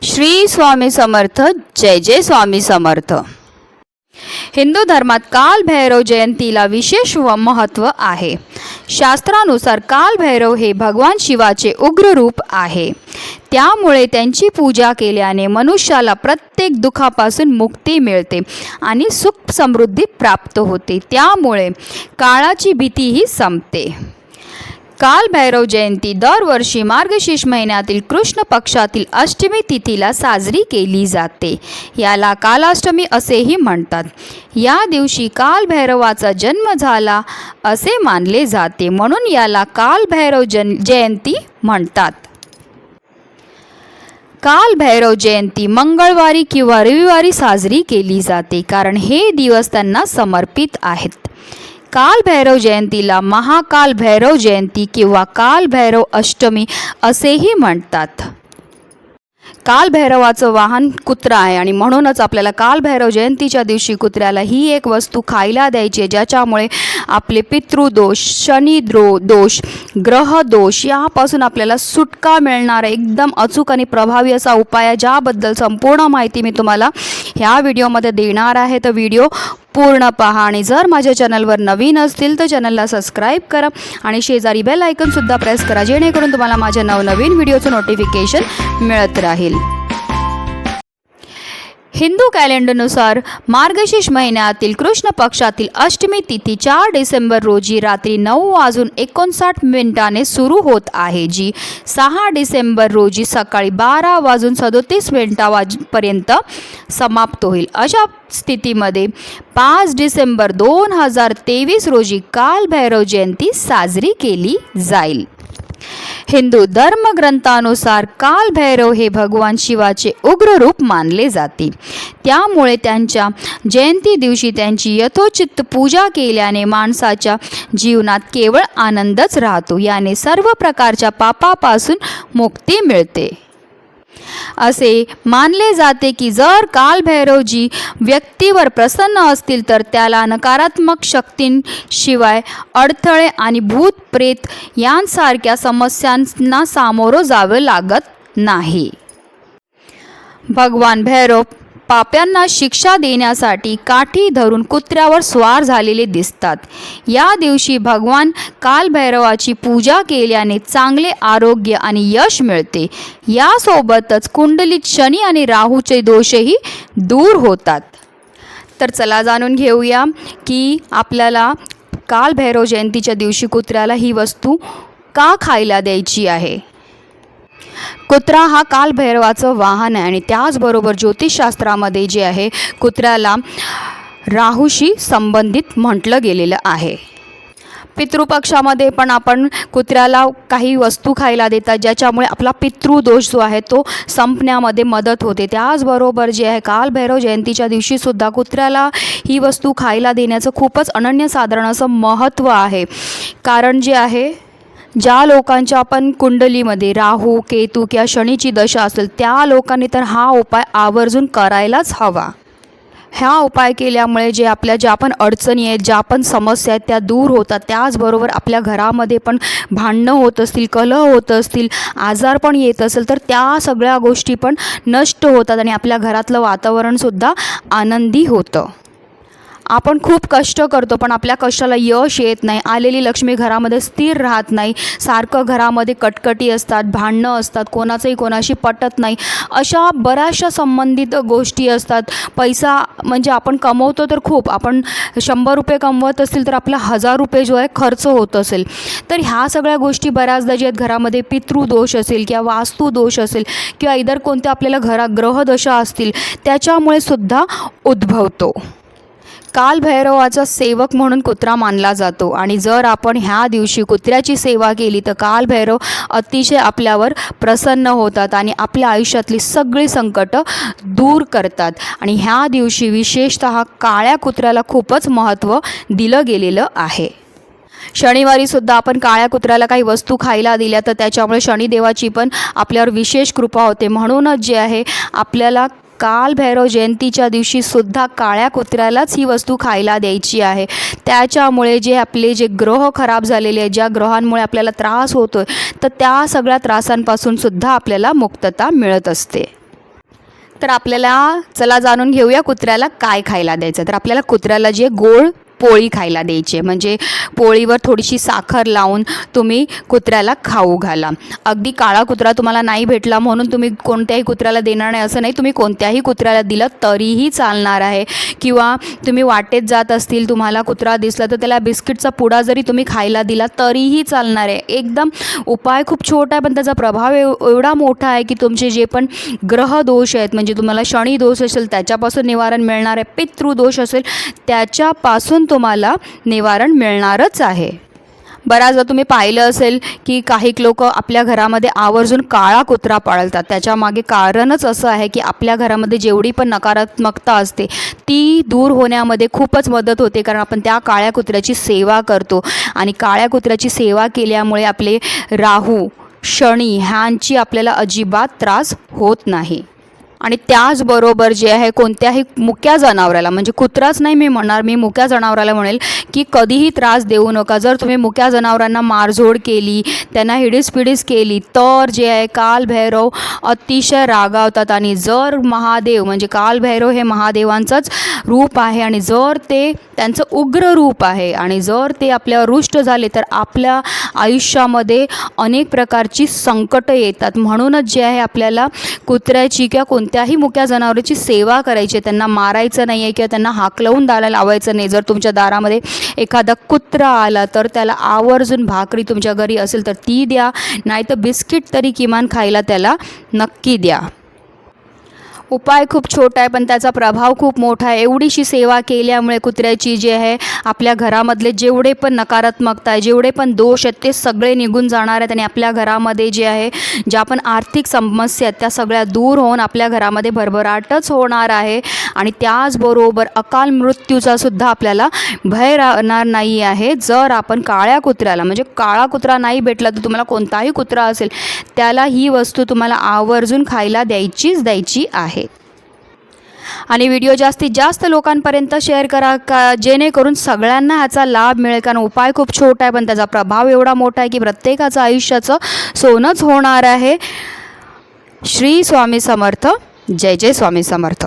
श्री स्वामी समर्थ. जय जय स्वामी समर्थ. हिंदू धर्मात काल भैरव जयंतीला विशेष महत्त्व आहे. शास्त्रानुसार काल भैरव हे भगवान शिवाचे उग्र रूप आहे. त्यामुळे त्यांची पूजा केल्याने मनुष्याला प्रत्येक दुःखापासून मुक्ती मिळते आणि सुख समृद्धी प्राप्त होते. त्यामुळे काळाची भीतीही संपते. काल भैरव जयंती दरवर्षी मार्गशीर्ष महिन्यातील कृष्ण पक्षातील अष्टमी तिथीला साजरी केली जाते. याला कालाष्टमी असेही म्हणतात. या दिवशी काल भैरवाचा जन्म झाला असे मानले जाते, म्हणून याला काल भैरव जयंती म्हणतात. काल भैरव जयंती मंगळवारी किंवा रविवारी साजरी केली जाते, कारण हे दिवस त्यांना समर्पित आहेत. काल भैरव जयंतीला महाकाल भैरव जयंती किंवा काल भैरव अष्टमी असेही म्हणतात. काल भैरवाचं वाहन कुत्रा आहे आणि म्हणूनच आपल्याला काल भैरव जयंतीच्या दिवशी कुत्र्याला ही एक वस्तू खायला द्यायची आहे, ज्याच्यामुळे आपले पितृदोष, शनी दोष, ग्रह दोष यापासून आपल्याला सुटका मिळणार आहे. एकदम अचूक आणि प्रभावी असा उपाय आहे, ज्याबद्दल संपूर्ण माहिती मी तुम्हाला ह्या व्हिडिओमध्ये देणार आहे. तर व्हिडिओ पूर्ण पहा आणि जर माझ्या चॅनलवर नवीन असतील तर चॅनलला सबस्क्राईब करा आणि शेजारी बेल आयकॉनसुद्धा प्रेस करा, जेणेकरून तुम्हाला माझ्या नवनवीन व्हिडिओचं नोटिफिकेशन मिळत राहील. हिंदू कॅलेंडरनुसार मार्गशीर्ष महिन्यातील कृष्ण पक्षातील अष्टमी तिथी 4 डिसेंबर रोजी रात्री 9:59 सुरू होत आहे, जी 6 डिसेंबर रोजी सकाळी 12:37 पर्यंत समाप्त होईल. अशा स्थितीमध्ये 5 डिसेंबर 2023 रोजी काल भैरव जयंती साजरी केली जाईल. हिंदू धर्मग्रंथानुसार काल भैरव हे भगवान शिवाचे उग्र रूप मानले जाते. त्यामुळे त्यांच्या जयंती दिवशी त्यांची यथोचित पूजा केल्याने माणसाच्या जीवनात केवळ आनंदच राहतो. याने सर्व प्रकारच्या पापापासून मुक्ती मिळते. असे मानले जाते की जर काल भैरवजी व्यक्तीवर प्रसन्न असतील तर त्याला नकारात्मक शक्तींशिवाय अडथळे आणि भूत प्रेत यांसारख्या समस्यांना सामोरं जावं लागत नाही. भगवान भैरव पाप्यांना शिक्षा देण्यासाठी काठी धरून कुत्र्यावर स्वार झालेले दिसतात. या दिवशी भगवान काल भैरवाची पूजा केल्याने चांगले आरोग्य आणि यश मिळते. यासोबतच कुंडलीत शनी आणि राहूचे दोषही दूर होतात. तर चला जाणून घेऊया की आपल्याला काल भैरव जयंतीच्या दिवशी कुत्र्याला ही वस्तू का खायला द्यायची आहे. कुत्रा हा काल भैरवाचं वाहन आहे आणि त्याचबरोबर ज्योतिषशास्त्रामध्ये जे आहे कुत्र्याला राहूशी संबंधित म्हटलं गेलेलं आहे. पितृपक्षामध्ये पण आपण कुत्र्याला काही वस्तू खायला देतात, ज्याच्यामुळे आपला पितृदोष जो आहे तो संपण्यामध्ये मदत होते. त्याचबरोबर जे आहे काल भैरव जयंतीच्या दिवशीसुद्धा कुत्र्याला ही वस्तू खायला देण्याचं खूपच अनन्यसाधारण असं महत्त्व आहे. कारण जे आहे ज्या लोकांच्या आपण कुंडलीमध्ये राहू, केतू किंवा शनीची दशा असेल त्या लोकांनी तर हा उपाय आवर्जून करायलाच हवा. हा उपाय केल्यामुळे ज्या पण अडचणी आहेत, ज्या पण समस्या आहेत त्या दूर होतात. त्याचबरोबर आपल्या घरामध्ये पण भांडणं होत असतील, कलह होत असतील, आजार पण येत असेल तर त्या सगळ्या गोष्टी पण नष्ट होतात आणि आपल्या घरातलं वातावरणसुद्धा आनंदी होतं. आपण खूप कष्ट करतो पण आपल्या कष्टाला यश येत नाही. आलेली लक्ष्मी घरामध्ये स्थिर राहत नाही. सारखं घरामध्ये कटकटी असतात, भांडणं असतात, कोणाचंही कोणाशी पटत नाही. अशा बऱ्याचशा संबंधित गोष्टी असतात. पैसा म्हणजे आपण कमवतो तर खूप, आपण 100 रुपये कमवत असतील तर आपला 1000 रुपये जो आहे खर्च होत असेल. तर ह्या सगळ्या गोष्टी बऱ्याचदा जे आहेत घरामध्ये पितृदोष असेल किंवा वास्तुदोष असेल किंवा इतर कोणत्या आपल्याला ग्रहदशा असतील त्याच्यामुळे सुद्धा उद्भवतो. काल भैरवाचा सेवक म्हणून कुत्रा मानला जातो आणि जर आपण ह्या दिवशी कुत्र्याची सेवा केली तर काल भैरव अतिशय आपल्यावर प्रसन्न होतात आणि आपल्या आयुष्यातली सगळी संकटं दूर करतात. आणि ह्या दिवशी विशेषतः काळ्या कुत्र्याला खूपच महत्त्व दिलं गेलेलं आहे. शनिवारीसुद्धा आपण काळ्या कुत्र्याला काही वस्तू खायला दिल्या तर त्याच्यामुळे शनिदेवाची पण आपल्यावर विशेष कृपा होते. म्हणूनच जे आहे आपल्याला काल भैरव जयंतीच्या दिवशी सुद्धा काळ्या कुत्र्यालाच ही वस्तू खायला द्यायची आहे. त्याच्यामुळे जे आपले जे ग्रह खराब झालेले आहेत, ज्या ग्रहांमुळे आपल्याला त्रास होतो आहे तर त्या सगळ्या त्रासांपासून सुद्धा आपल्याला मुक्तता मिळत असते. तर आपल्याला चला जाणून घेऊया कुत्र्याला काय खायला द्यायचं. तर आपल्याला कुत्र्याला जे गोड पोळी खायला द्यायची आहे, म्हणजे पोळीवर थोडीशी साखर लावून तुम्ही कुत्र्याला खाऊ घाला. अगदी काळा कुत्रा तुम्हाला नाही भेटला म्हणून तुम्ही कोणत्याही कुत्र्याला देणार नाही असं नाही. तुम्ही कोणत्याही कुत्र्याला दिलं तरीही चालणार आहे. किंवा तुम्ही वाटेत जात असतील, तुम्हाला कुत्रा दिसला तर त्याला बिस्किटचा पुडा जरी तुम्ही खायला दिला तरीही चालणार आहे. एकदम उपाय खूप छोटा आहे पण त्याचा प्रभाव एवढा मोठा आहे की तुमचे जे पण ग्रह दोष आहेत, म्हणजे तुम्हाला शनी दोष असेल त्याच्यापासून निवारण मिळणार आहे, पितृदोष असेल त्याच्यापासून तुम्हाला निवारण मिळणारच आहे. बऱ्याचदा तुम्ही पाहिलं असेल की काही लोक आपल्या घरामध्ये आवर्जून काळा कुत्रा पाळतात. त्याच्यामागे कारणच असं आहे की आपल्या घरामध्ये जेवढी पण नकारात्मकता असते ती दूर होण्यामध्ये खूपच मदत होते, कारण आपण त्या काळ्या कुत्र्याची सेवा करतो. आणि काळ्या कुत्र्याची सेवा केल्यामुळे आपले राहू शनी ह्यांची आपल्याला अजिबात त्रास होत नाही. आणि त्याचबरोबर जे आहे कोणत्याही मुक्या जनावराला, म्हणजे कुत्राच नाही मी म्हणणार, मी मुक्या जनावराला म्हणेल की कधीही त्रास देऊ नका. जर तुम्ही मुक्या जनावरांना मारझोड केली, त्यांना हिडीसपिडीस केली तर जे आहे कालभैरव अतिशय रागावतात. आणि जर महादेव, म्हणजे कालभैरव हे महादेवांचंच रूप आहे आणि जर ते त्यांचं उग्र रूप आहे आणि जर ते आपल्यावर रुष्ट झाले तर आपल्या आयुष्यामध्ये अनेक प्रकारची संकटं येतात. म्हणूनच जे आहे आपल्याला कुत्र्याची किंवा कोणत्याही मुक्या जनावरांची सेवा करायची, त्यांना मारायचं नाही आहे किंवा त्यांना हाकलवून दाराला लावायचं नाही. जर तुमच्या दारामध्ये एखादा कुत्रा आला तर त्याला आवर्जून भाकरी तुमच्या घरी असेल तर ती द्या, नाही तर बिस्किट तरी किमान खायला त्याला नक्की द्या. उपाय खूप छोटा आहे पण त्याचा प्रभाव खूप मोठा आहे. एवढीशी सेवा केल्यामुळे कुत्र्याची जे आहे आपल्या घरामधले जेवढे पण नकारात्मकता आहे, जेवढे पण दोष आहेत ते सगळे निघून जाणार आहेत आणि आपल्या घरामध्ये जे आहे ज्या पण आर्थिक समस्या आहेत त्या सगळ्या दूर होऊन आपल्या घरामध्ये भरभराटच होणार आहे. आणि त्याचबरोबर अकाल मृत्यूचा सुद्धा आपल्याला भय राहणार नाही आहे. जर आपण काळ्या कुत्र्याला, म्हणजे काळा कुत्रा नाही भेटला तर तुम्हाला कोणताही कुत्रा असेल त्याला ही वस्तू तुम्हाला आवर्जून खायला द्यायची आहे. आणि व्हिडिओ जास्तीत जास्त लोकांपर्यंत शेअर करा जेणेकरून सगळ्यांना ह्याचा लाभ मिळेल. कारण उपाय खूप छोटा आहे पण त्याचा प्रभाव एवढा मोठा आहे की प्रत्येकाचं आयुष्याचं सोनंच होणार आहे. श्री स्वामी समर्थ. जय जय स्वामी समर्थ.